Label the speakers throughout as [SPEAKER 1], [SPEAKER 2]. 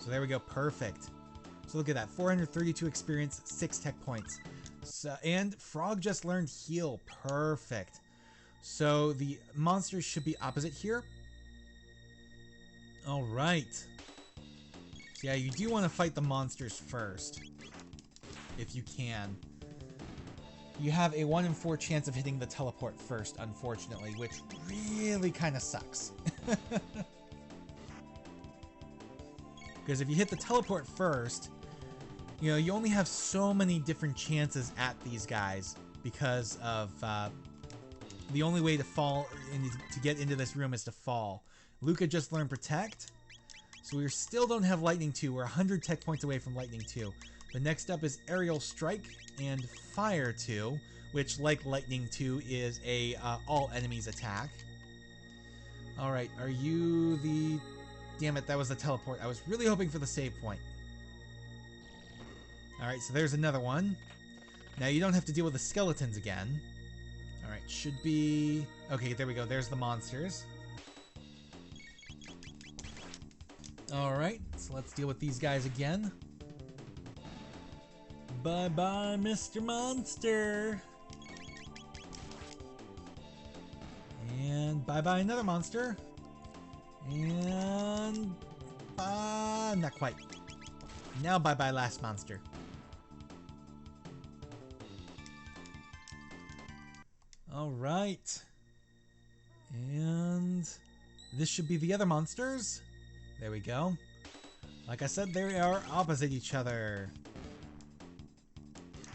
[SPEAKER 1] So there we go, perfect. So look at that, 432 experience, 6 tech points. So, and Frog just learned heal, perfect. So the monsters should be opposite here. All right. So yeah, you do want to fight the monsters first, if you can. You have a 1 in 4 chance of hitting the teleport first, unfortunately, which really kind of sucks. Because if you hit the teleport first, you know, you only have so many different chances at these guys because of the only way to fall to get into this room is to fall. Luca just learned Protect, so we still don't have Lightning 2. We're 100 tech points away from Lightning 2. The next up is Aerial Strike and Fire 2, which, like Lightning 2, is a all enemies attack. Alright, are you the... Damn it, that was the teleport. I was really hoping for the save point. Alright, so there's another one. Now you don't have to deal with the skeletons again. Alright, should be... Okay, there we go. There's the monsters. Alright, so let's deal with these guys again. Bye-bye, Mr. Monster! And bye-bye another monster. And... not quite. Now bye-bye last monster. Alright. And... this should be the other monsters. There we go. Like I said, they are opposite each other.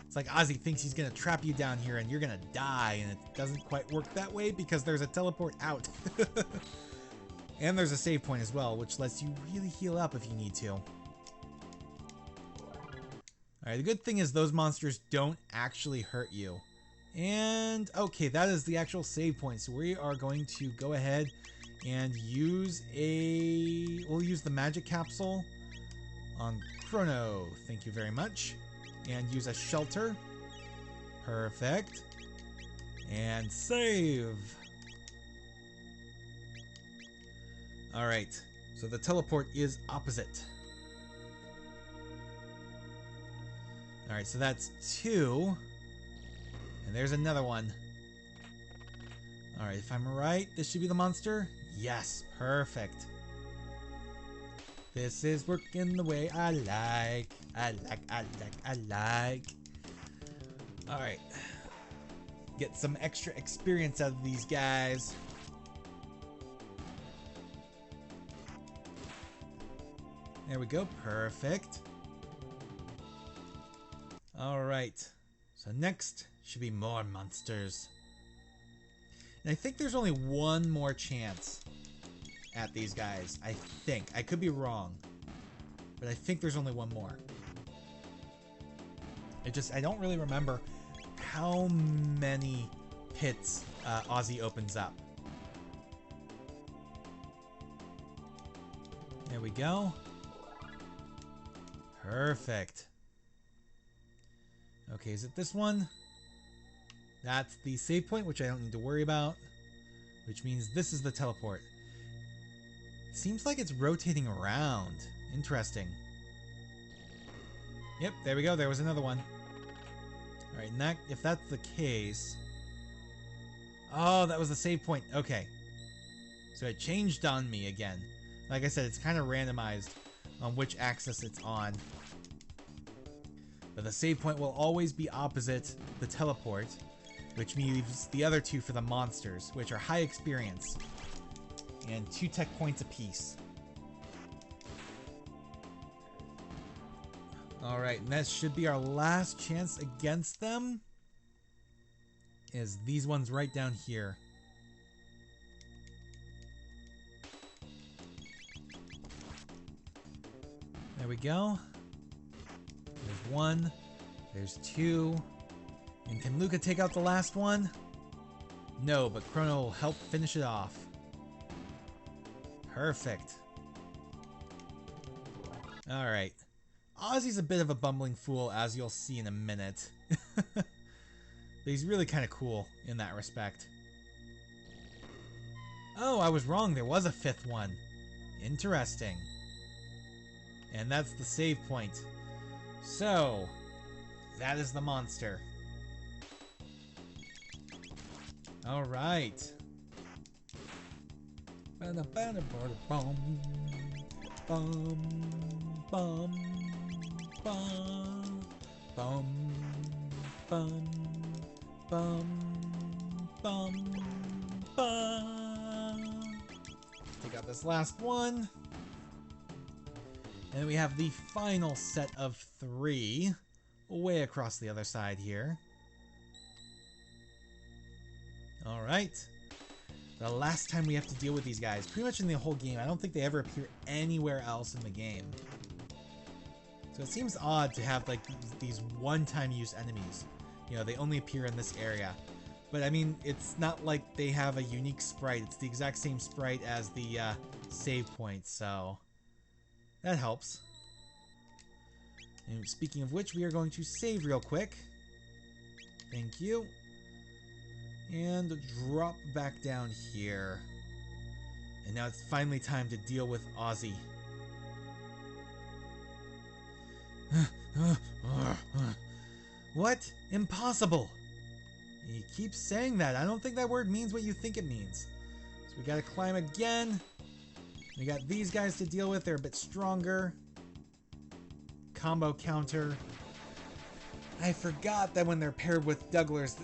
[SPEAKER 1] It's like Ozzy thinks he's gonna trap you down here and you're gonna die, and it doesn't quite work that way because there's a teleport out. And there's a save point as well, which lets you really heal up if you need to. Alright, the good thing is those monsters don't actually hurt you. And, okay, that is the actual save point. So we are going to go ahead and use a... we'll use the magic capsule on Chrono. Thank you very much. And use a shelter. Perfect. And save. Alright, so the teleport is opposite. Alright, so that's 2. And there's another one. Alright, if I'm right, this should be the monster? Yes, perfect. This is working the way I like. I like. Alright. Get some extra experience out of these guys. There we go, perfect. Alright, so next should be more monsters. And I think there's only one more chance at these guys. I think. I could be wrong. But I think there's only one more. I don't really remember how many pits Ozzy opens up. There we go. Perfect. Okay, is it this one? That's the save point, which I don't need to worry about. Which means this is the teleport. Seems like it's rotating around. Interesting. Yep, there we go. There was another one. Alright, and if that's the case... Oh, that was the save point. Okay. So it changed on me again. Like I said, it's kind of randomized on which axis it's on. But the save point will always be opposite the teleport, which leaves the other two for the monsters, which are high experience and 2 tech points apiece. Alright, and that should be our last chance against them. Is these ones right down here. There we go. There's 1. There's 2. And can Luca take out the last one? No, but Chrono will help finish it off. Perfect. Alright. Ozzy's a bit of a bumbling fool, as you'll see in a minute. But he's really kind of cool in that respect. Oh, I was wrong. There was a 5th one. Interesting. And that's the save point. So, that is the monster. Alright. Take out this last one. And we have the final set of 3 way across the other side here. Alright. The last time we have to deal with these guys, pretty much in the whole game. I don't think they ever appear anywhere else in the game. So it seems odd to have like these one-time use enemies. You know, they only appear in this area. But I mean, it's not like they have a unique sprite. It's the exact same sprite as the save point, so that helps. And speaking of which, we are going to save real quick. Thank you. And drop back down here. And now it's finally time to deal with Ozzy. What? Impossible! He keeps saying that. I don't think that word means what you think it means. So we gotta climb again. We got these guys to deal with. They're a bit stronger. Combo counter. I forgot that when they're paired with jugglers,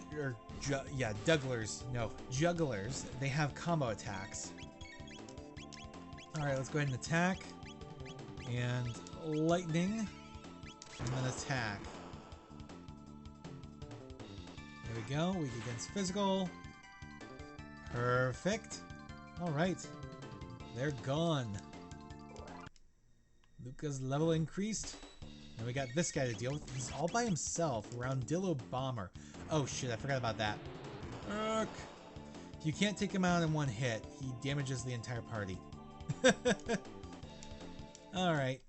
[SPEAKER 1] jugglers, they have combo attacks. Alright, let's go ahead and attack. And lightning. And then attack. There we go. Weak against physical. Perfect. Alright. They're gone. Luca's level increased. And we got this guy to deal with. He's all by himself. Roundillo Bomber. Oh shit, I forgot about that. Urk. You can't take him out in one hit. He damages the entire party. Alright.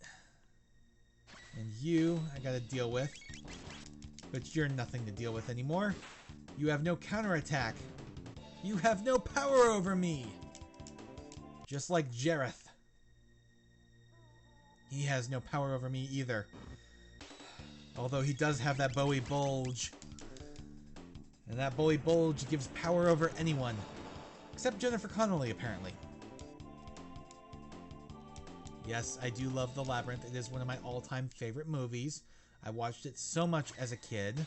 [SPEAKER 1] And you, I gotta deal with. But you're nothing to deal with anymore. You have no counterattack. You have no power over me. Just like Jareth. He has no power over me either. Although he does have that Bowie Bulge. And that Bowie Bulge gives power over anyone. Except Jennifer Connelly, apparently. Yes, I do love The Labyrinth. It is one of my all-time favorite movies. I watched it so much as a kid.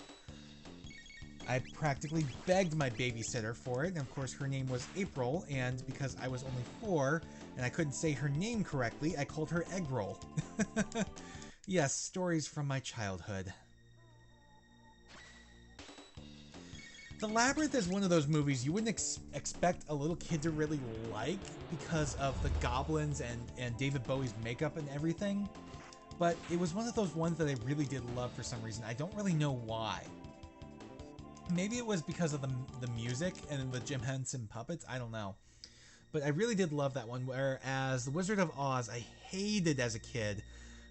[SPEAKER 1] I practically begged my babysitter for it, and of course her name was April, and because I was only 4 and I couldn't say her name correctly, I called her Egg Roll. Yes, stories from my childhood. The Labyrinth is one of those movies you wouldn't expect a little kid to really like because of the goblins and David Bowie's makeup and everything. But it was one of those ones that I really did love for some reason. I don't really know why. Maybe it was because of the music and the Jim Henson puppets. I don't know. But I really did love that one. Whereas The Wizard of Oz, I hated as a kid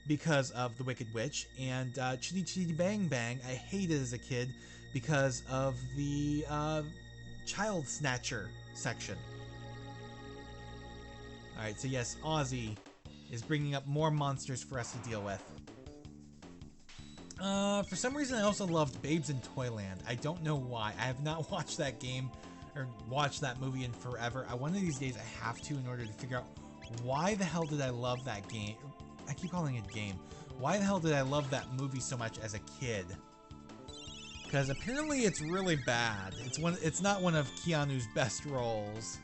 [SPEAKER 1] because of The Wicked Witch. And Chitty Chitty Bang Bang, I hated as a kid because of the Child Snatcher section. Alright, so yes, Ozzy is bringing up more monsters for us to deal with. For some reason, I also loved Babes in Toyland. I don't know why. I have not watched that game or watched that movie in forever. One of these days, I have to in order to figure out why the hell did I love that game. I keep calling it game. Why the hell did I love that movie so much as a kid? Because apparently it's really bad. It's not one of Keanu's best roles.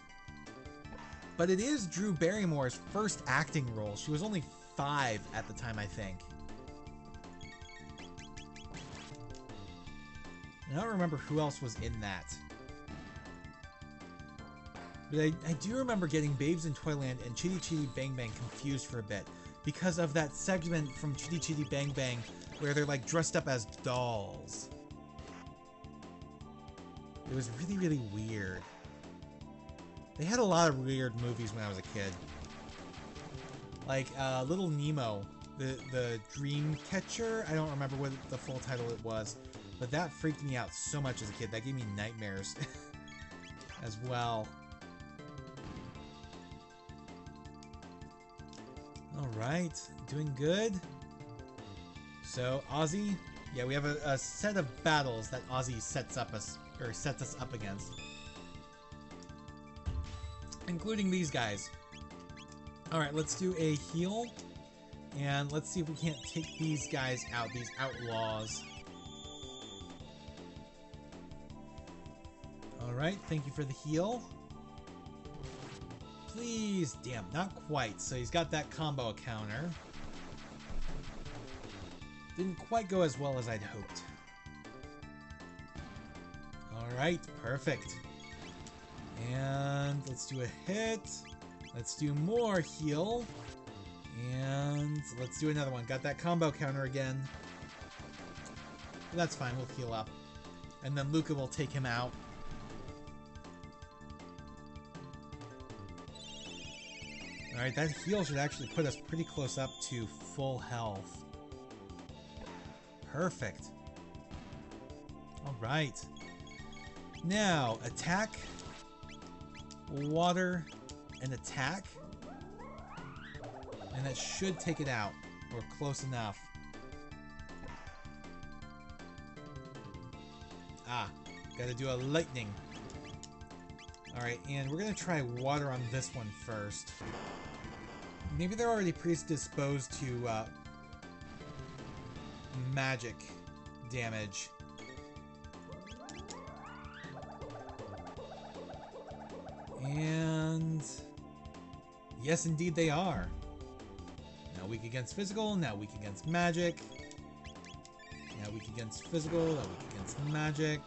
[SPEAKER 1] But it is Drew Barrymore's first acting role. She was only 5 at the time, I think. I don't remember who else was in that. But I do remember getting Babes in Toyland and Chitty Chitty Bang Bang confused for a bit. Because of that segment from Chitty Chitty Bang Bang where they're like dressed up as dolls. It was really, really weird. They had a lot of weird movies when I was a kid. Like Little Nemo, the Dream Catcher. I don't remember what the full title it was. But that freaked me out so much as a kid. That gave me nightmares as well. Alright, doing good. So, Ozzy, yeah, we have a set of battles that Ozzy sets us up against. Including these guys. Alright, let's do a heal. And let's see if we can't take these guys out, these outlaws. Alright, thank you for the heal. Please, damn, not quite. So he's got that combo counter. Didn't quite go as well as I'd hoped. Alright, perfect. And let's do a hit. Let's do more heal. And let's do another one. Got that combo counter again. That's fine, we'll heal up. And then Luca will take him out. Alright, that heal should actually put us pretty close up to full health. Perfect. Alright. Now, attack, water, and attack. And that should take it out. Or close enough. Ah, gotta do a lightning. Alright, and we're gonna try water on this one first. Maybe they're already predisposed to magic damage. And yes, indeed they are. Now weak against physical, now weak against magic. Now weak against physical, now weak against magic.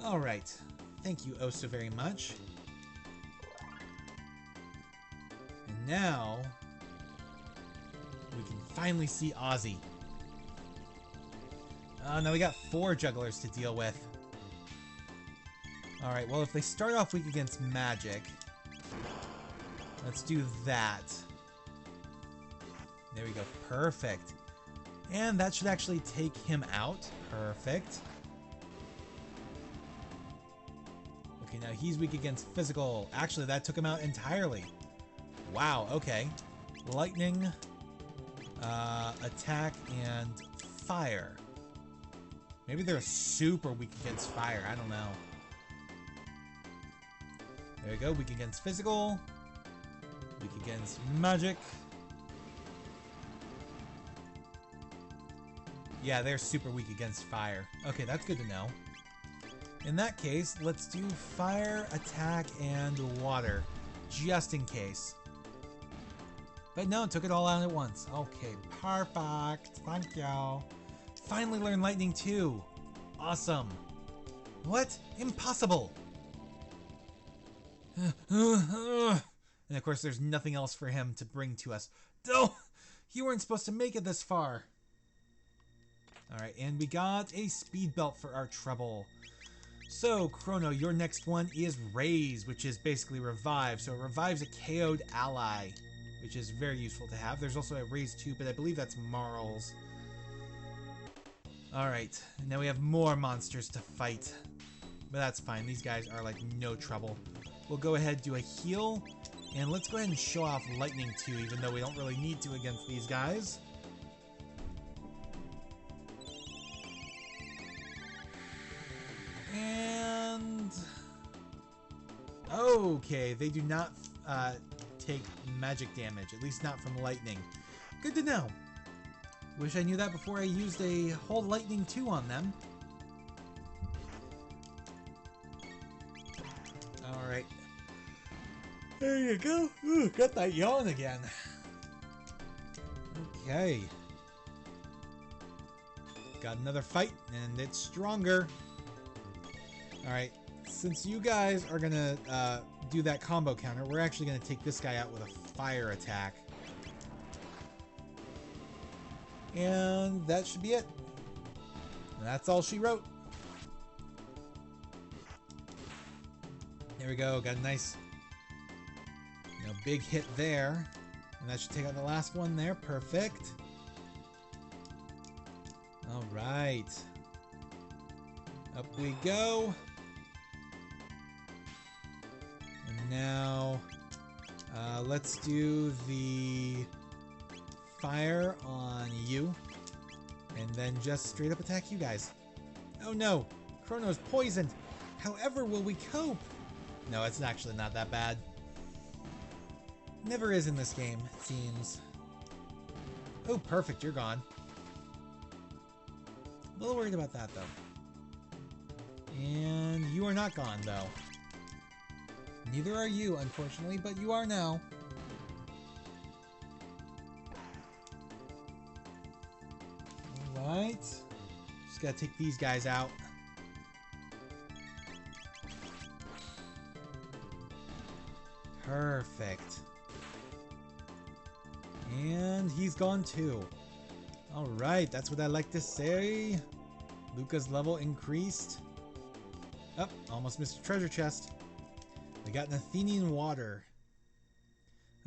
[SPEAKER 1] Alright, thank you oh so very much. And now we can finally see Ozzy. Now we got 4 jugglers to deal with. Alright, well if they start off weak against magic, let's do that. There we go, perfect. And that should actually take him out. Perfect. Okay, now he's weak against physical. Actually, that took him out entirely. Wow, okay. Lightning, attack, and fire. Maybe they're super weak against fire. I don't know. There we go. Weak against physical. Weak against magic. Yeah, they're super weak against fire. Okay, that's good to know. In that case, let's do fire, attack, and water. Just in case. But no, took it all out at once. Okay, perfect. Thank you. Finally learned lightning too. Awesome. What? Impossible. And of course, there's nothing else for him to bring to us. Oh, you weren't supposed to make it this far. Alright, and we got a speed belt for our trouble. So, Chrono, your next one is Raise, which is basically Revive. So it revives a KO'd ally, which is very useful to have. There's also a Raise 2, but I believe that's Marl's. Alright, now we have more monsters to fight. But that's fine, these guys are like no trouble. We'll go ahead and do a heal, and let's go ahead and show off Lightning 2, even though we don't really need to against these guys. And okay, they do not take magic damage, at least not from lightning. Good to know. Wish I knew that before I used a whole lightning 2 on them. Alright. There you go. Ooh, got that yawn again. Okay. Got another fight, and it's stronger. Alright, since you guys are gonna do that combo counter, we're actually gonna take this guy out with a fire attack. And that should be it. And that's all she wrote. There we go, got a nice, big hit there. And that should take out the last one there, perfect. Alright. Up we go. And now Let's do the fire on you. And then just straight up attack you guys. Oh no! Chrono's poisoned! However will we cope? No, it's actually not that bad. Never is in this game, it seems. Oh, perfect, you're gone. A little worried about that, though. And you are not gone, though. Neither are you, unfortunately, but you are now. Alright. Just gotta take these guys out. Perfect. And he's gone too. Alright, that's what I like to say. Luca's level increased. Oh, almost missed a treasure chest. We got an Athenian water.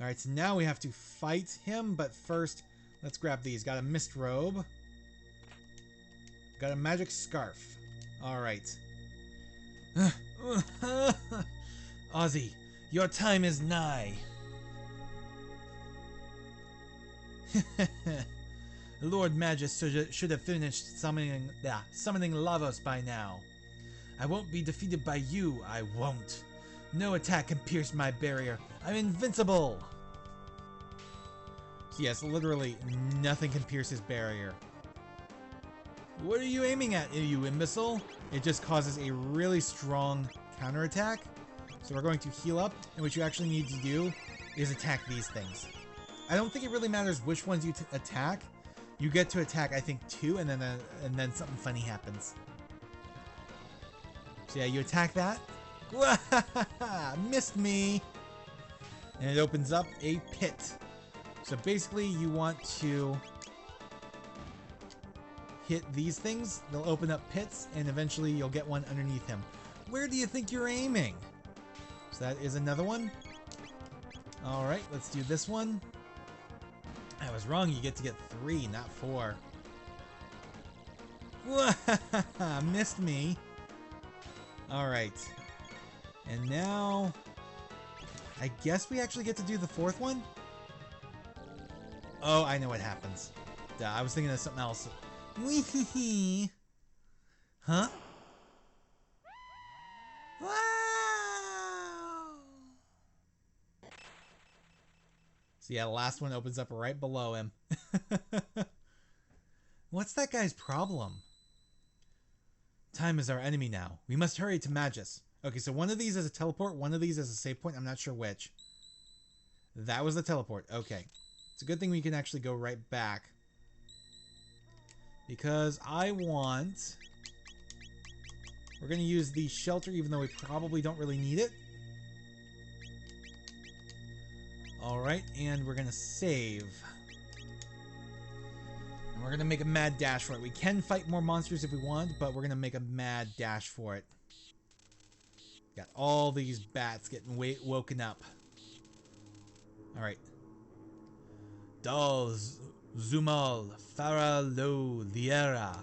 [SPEAKER 1] Alright, so now we have to fight him, but first, let's grab these. Got a mist robe. Got a magic scarf. Alright. Ozzy, your time is nigh. Lord Magus should have finished summoning Lavos by now. I won't be defeated by you, I won't. No attack can pierce my barrier. I'm invincible! So yes, literally nothing can pierce his barrier. What are you aiming at, you imbecile? It just causes a really strong counterattack. So we're going to heal up, and what you actually need to do is attack these things. I don't think it really matters which ones you attack. You get to attack, I think, 2, and then something funny happens. So yeah, you attack that. Missed me! And it opens up a pit. So basically, you want to hit these things. They'll open up pits, and eventually you'll get one underneath him. Where do you think you're aiming? So that is another one. Alright, let's do this one. I was wrong, you get to get 3, not 4. Missed me. Alright. And now, I guess we actually get to do the 4th one? Oh, I know what happens. Duh, I was thinking of something else. Wee-hee-hee. Huh? Wow! So yeah, the last one opens up right below him. What's that guy's problem? Time is our enemy now. We must hurry to Magus. Okay, so one of these is a teleport, one of these is a save point. I'm not sure which. That was the teleport. Okay. It's a good thing we can actually go right back. Because I want... We're going to use the shelter even though we probably don't really need it. Alright, and we're going to save. And we're going to make a mad dash for it. We can fight more monsters if we want, but we're going to make a mad dash for it. Got all these bats getting woken up. Alright. Dolls, Zumal, Farah Lo Liera.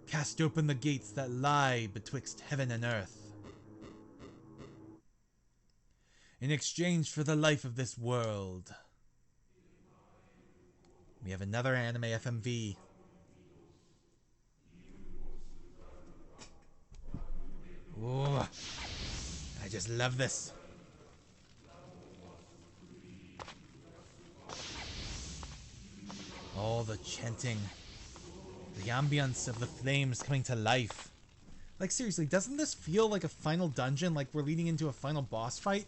[SPEAKER 1] Cast open the gates that lie betwixt heaven and earth. In exchange for the life of this world. We have another anime FMV. Ooh, I just love this. All the chanting. The ambience of the flames coming to life. Like seriously, doesn't this feel like a final dungeon? Like we're leading into a final boss fight?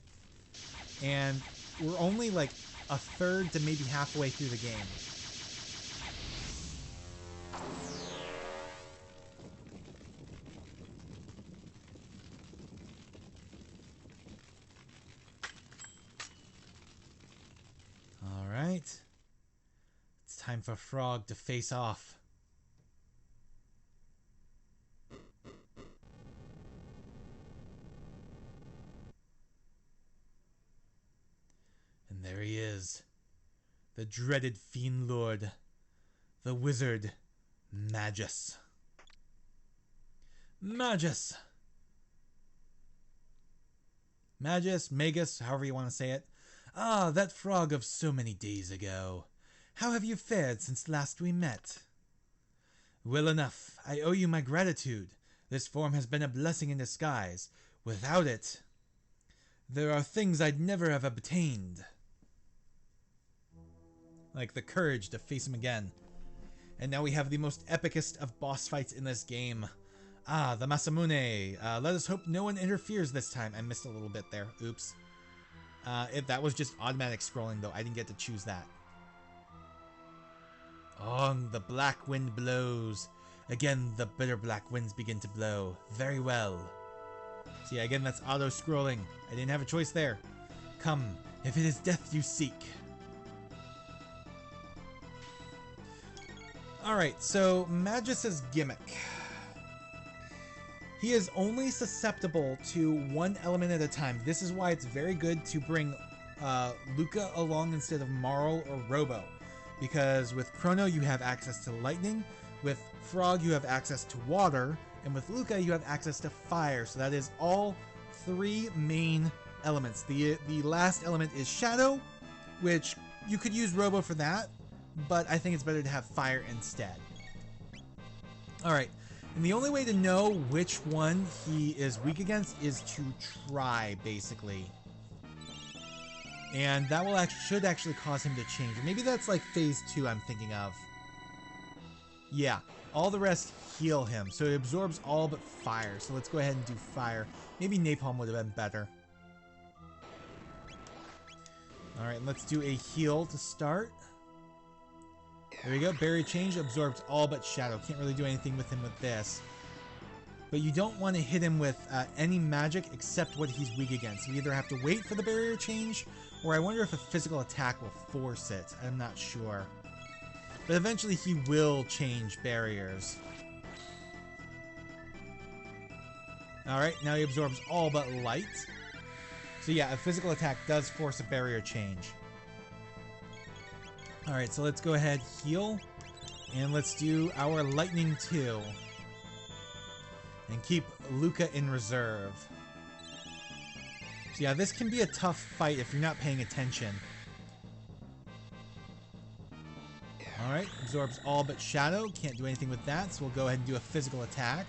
[SPEAKER 1] And we're only like a third to maybe halfway through the game. Alright. It's time for Frog to face off. And there he is. The dreaded Fiendlord. The wizard. Magus. Magus! Magus, Magus, however you want to say it. Ah, that frog of so many days ago. How have you fared since last we met? Well enough. I owe you my gratitude. This form has been a blessing in disguise. Without it, there are things I'd never have obtained. Like the courage to face him again. And now we have the most epicest of boss fights in this game. Ah, the Masamune. Let us hope no one interferes this time. I missed a little bit there. Oops. That was just automatic scrolling, though. I didn't get to choose that. Oh, the black wind blows. Again, the bitter black winds begin to blow. Very well. See, again, that's auto-scrolling. I didn't have a choice there. Come, if it is death you seek. Alright, so Magus's gimmick. He is only susceptible to one element at a time. This is why it's very good to bring Luca along instead of Marl or Robo. Because with Chrono, you have access to lightning. With Frog, you have access to water. And with Luca, you have access to fire. So that is all three main elements. The last element is Shadow, which you could use Robo for that. But I think it's better to have fire instead. Alright. And the only way to know which one he is weak against is to try, basically. And that should actually cause him to change. Or maybe that's like phase 2 I'm thinking of. Yeah, all the rest heal him. So it absorbs all but fire. So let's go ahead and do fire. Maybe napalm would have been better. Alright, let's do a heal to start. There we go. Barrier change absorbs all but shadow. Can't really do anything with him with this. But you don't want to hit him with any magic except what he's weak against. You either have to wait for the barrier change, or I wonder if a physical attack will force it. I'm not sure. But eventually he will change barriers. Alright, now he absorbs all but light. So yeah, a physical attack does force a barrier change. Alright, so let's go ahead, heal, and let's do our lightning 2. And keep Luca in reserve. So yeah, this can be a tough fight if you're not paying attention. Alright, absorbs all but shadow. Can't do anything with that, so we'll go ahead and do a physical attack.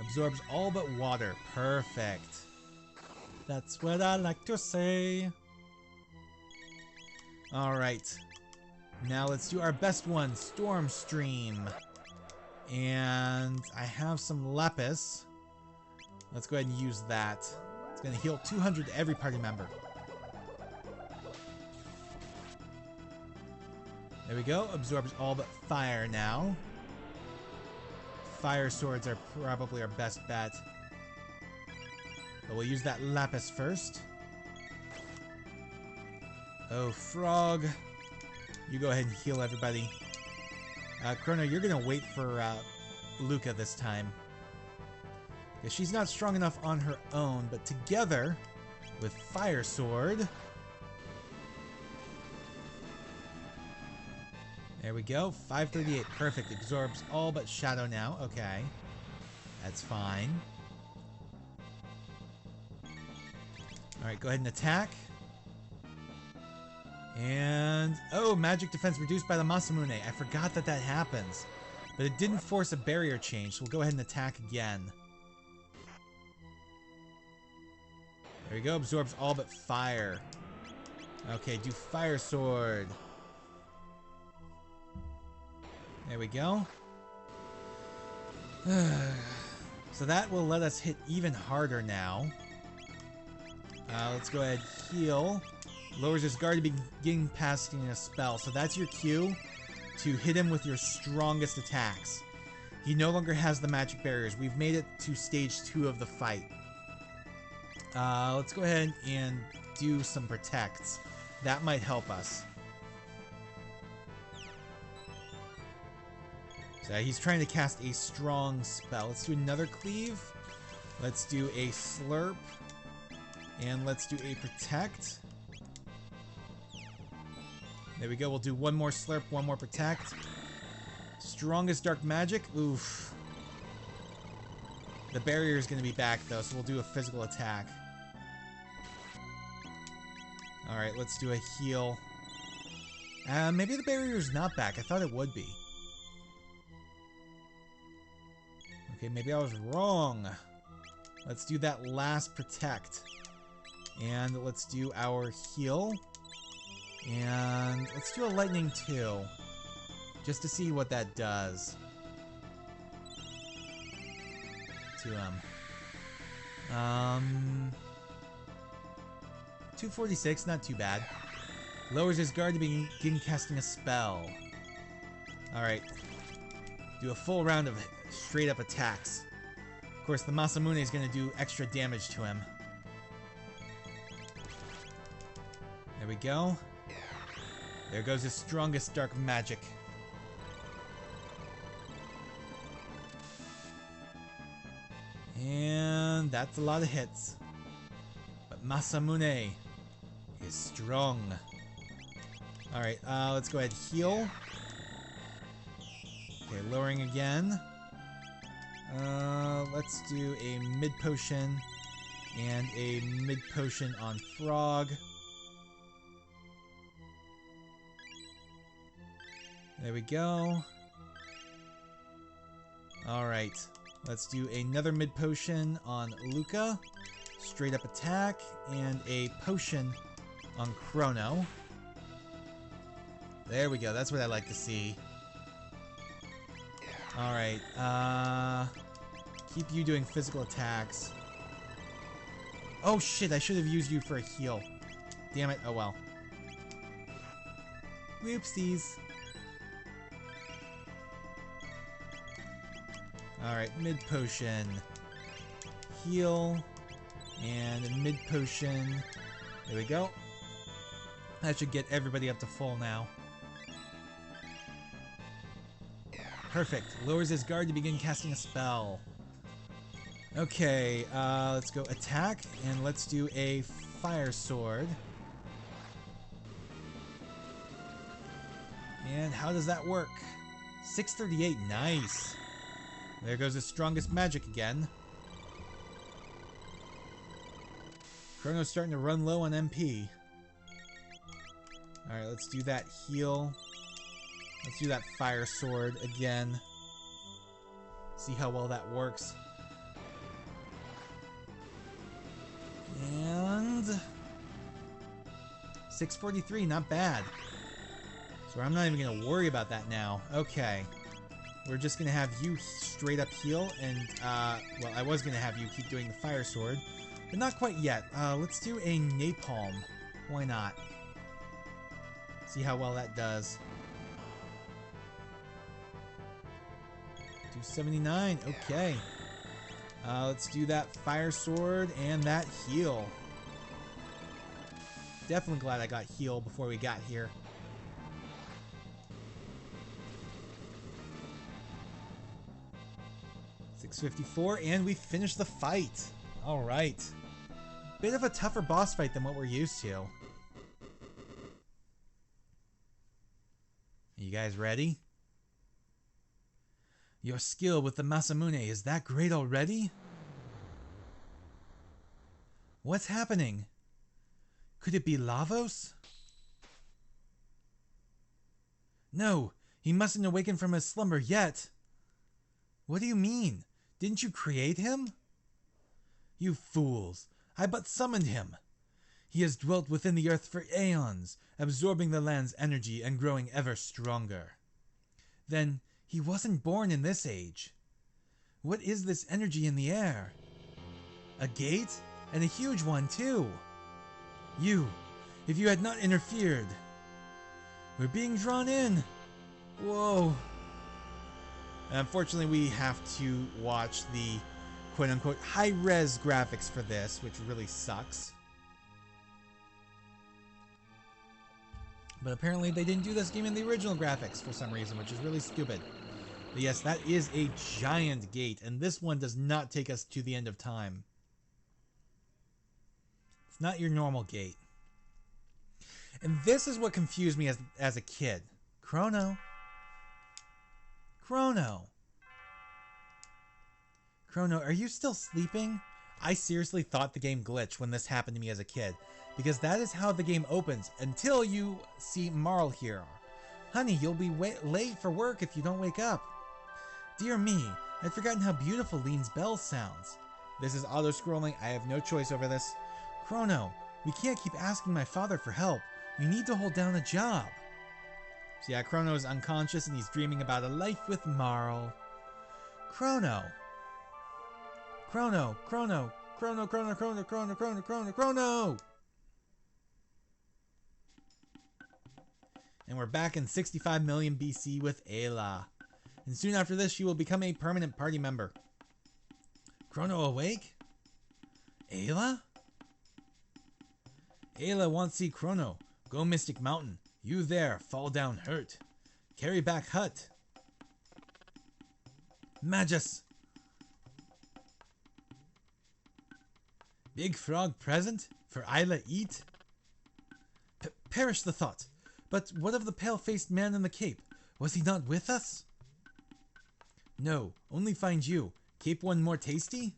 [SPEAKER 1] Absorbs all but water. Perfect. That's what I like to say. Alright. Now let's do our best one, Storm Stream. And I have some Lapis. Let's go ahead and use that. It's going to heal 200 to every party member. There we go. Absorbs all but fire now. Fire swords are probably our best bet. But we'll use that Lapis first. Oh, Frog. You go ahead and heal everybody. Chrono, you're going to wait for Luca this time. Because she's not strong enough on her own, but together with Fire Sword. There we go. 538. Perfect. Absorbs all but shadow now. Okay. That's fine. Alright, go ahead and attack. And... oh, magic defense reduced by the Masamune. I forgot that that happens. But it didn't force a barrier change, so we'll go ahead and attack again. There we go. Absorbs all but fire. Okay, do Fire Sword. There we go. So that will let us hit even harder now. Let's go ahead and heal. Lowers his guard to begin casting a spell. So that's your cue to hit him with your strongest attacks. He no longer has the magic barriers. We've made it to stage 2 of the fight. Let's go ahead and do some protects. That might help us. So he's trying to cast a strong spell. Let's do another cleave. Let's do a slurp. And let's do a protect. There we go. We'll do one more slurp, one more protect. Strongest dark magic. Oof. The barrier is going to be back, though, so we'll do a physical attack. Alright, let's do a heal. Maybe the barrier's not back. I thought it would be. Okay, maybe I was wrong. Let's do that last protect. And let's do our heal. And let's do a lightning too. Just to see what that does. To him. 246, not too bad. Lowers his guard to begin casting a spell. Alright. Do a full round of straight up attacks. Of course, the Masamune is going to do extra damage to him. There we go. There goes his strongest dark magic. And that's a lot of hits. But Masamune is strong. Alright, let's go ahead and heal. Okay, lowering again. Let's do a mid potion and a mid potion on Frog. There we go. Alright, let's do another mid potion on Luca. Straight up attack and a potion on Chrono. There we go, that's what I like to see. Alright, keep you doing physical attacks. Oh shit, I should have used you for a heal. Damn it, oh well. Whoopsies. Alright, mid potion. Heal. And a mid potion. There we go. That should get everybody up to full now. Perfect. Lowers his guard to begin casting a spell. Okay, let's go attack, and let's do a fire sword. And how does that work? 638, nice. There goes his strongest magic again. Chrono's starting to run low on MP. Alright, let's do that heal. Let's do that fire sword again. See how well that works. And 643, not bad. So I'm not even going to worry about that now. Okay. We're just going to have you straight up heal. And, well, I was going to have you keep doing the fire sword. But not quite yet. Let's do a napalm. Why not? See how well that does. 279, okay. Let's do that fire sword and that heal. Definitely glad I got heal before we got here. $654, and we finished the fight. Alright. Bit of a tougher boss fight than what we're used to. Are you guys ready? Your skill with the Masamune is that great already? What's happening? Could it be Lavos? No, he mustn't awaken from his slumber yet. What do you mean? Didn't you create him? You fools, I but summoned him. He has dwelt within the earth for aeons, absorbing the land's energy and growing ever stronger. Then, he wasn't born in this age. What is this energy in the air? A gate? And a huge one, too. You, if you had not interfered. We're being drawn in. Whoa. Unfortunately, we have to watch the quote-unquote high-res graphics for this, which really sucks. But apparently they didn't do this game in the original graphics for some reason, which is really stupid. But yes, that is a giant gate, and this one does not take us to the end of time. It's not your normal gate. And this is what confused me as a kid. Chrono. Chrono, are you still sleeping? I seriously thought the game glitched when this happened to me as a kid, because that is how the game opens until you see Marl here. Honey, you'll be late for work if you don't wake up. Dear me, I'd forgotten how beautiful Lean's bell sounds. This is auto-scrolling. I have no choice over this. Chrono, we can't keep asking my father for help. You need to hold down a job. So yeah, Chrono is unconscious and he's dreaming about a life with Marl. Chrono. Chrono, Chrono, Chrono, Chrono, Chrono, Chrono, Chrono, Chrono, Chrono! And we're back in 65 million BC with Ayla. And soon after this, she will become a permanent party member. Chrono awake? Ayla? Ayla wants to see Chrono. Go Mystic Mountain. You there, fall down hurt. Carry back hut. Magus. Big frog present? For Ayla eat? Perish the thought. But what of the pale-faced man in the cape? Was he not with us? No, only find you. Cape one more tasty?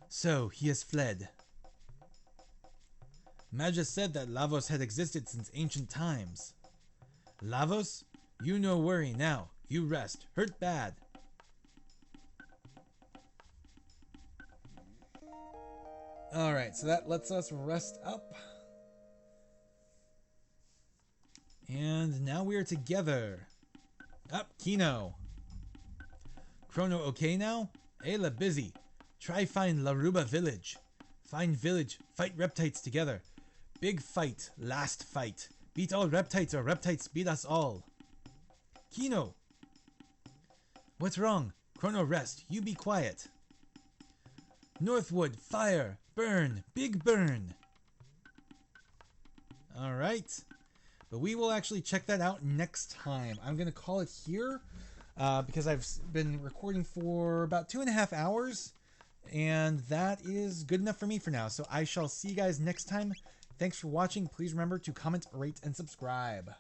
[SPEAKER 1] So, he has fled. Magus said that Lavos had existed since ancient times. Lavos? You no worry now. You rest. Hurt bad. Alright, so that lets us rest up. And now we are together. Up, Kino. Chrono okay now? Ayla busy. Try find Laruba village. Find village. Fight reptites together. Big fight. Last fight. Beat all reptites or reptites beat us all. Kino. What's wrong? Chrono rest. You be quiet. Northwood. Fire. Burn. Big burn. Alright. But we will actually check that out next time. I'm going to call it here because I've been recording for about 2.5 hours. And that is good enough for me for now. So I shall see you guys next time. Thanks for watching. Please remember to comment, rate, and subscribe.